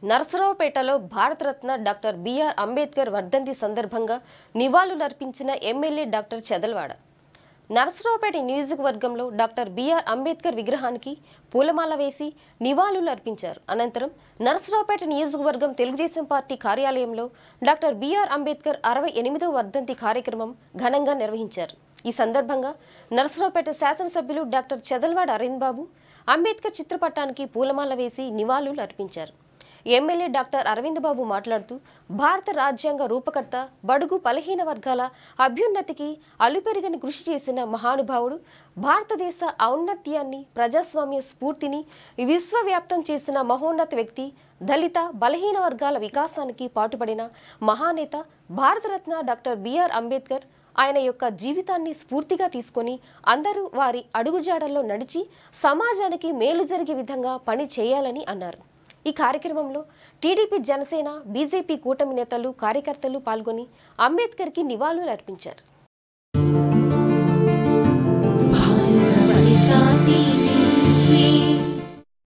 నరసరావుపేటలో Bharat Ratna doctor BR Ambedkar వర్ధంతి సందర్భంగా నివాళులర్పించిన MLA doctor చెదల్వాడ. Narasaraopet నియోజకవర్గంలో డాక్టర్ బిఆర్ అంబేద్కర్ విగ్రహానికి పూలమాల వేసి నివాళులు అర్పించారు. అనంతరం నరసరావుపేట నియోజకవర్గం తెలుగుదేశం పార్టీ కార్యాలయంలో డాక్టర్ బిఆర్ అంబేద్కర్ 68వ వర్ధంతి కార్యక్రమం ఘనంగా నిర్వహించారు. ఈ సందర్భంగా నరసరావుపేట శాసనసభ్యులు డాక్టర్ చెదల్వాడ అరవింద్ బాబు అంబేద్కర్ చిత్రపటానికి పూలమాల వేసి నివాళులు అర్పించారు. ఎమ్మెల్యే డాక్టర్ అరవింద్ బాబు మాట్లాడుతూ భారత రాజ్యాంగ రూపకర్త, బడుగు బలహీన వర్గాల అభ్యున్నతికి అలుపెరగని కృషి చేసిన మహానుభావుడు, భారతదేశ ఔన్నత్యాన్ని, ప్రజాస్వామ్య స్ఫూర్తిని విశ్వవ్యాప్తం చేసిన మహోన్నత వ్యక్తి, దళిత బలహీన వర్గాల వికాసానికి పాటుపడిన మహానేత భారతరత్న డాక్టర్ బిఆర్ అంబేద్కర్. ఆయన యొక్క జీవితాన్ని స్ఫూర్తిగా తీసుకొని అందరూ వారి అడుగుజాడల్లో నడిచి సమాజానికి మేలు జరిగే విధంగా పని చేయాలని అన్నారు. ఈ కార్యక్రమంలో టీడీపీ, జనసేన, బీజేపీ కూటమి నేతలు, కార్యకర్తలు పాల్గొని అంబేద్కర్కి నివాళులు అర్పించారు.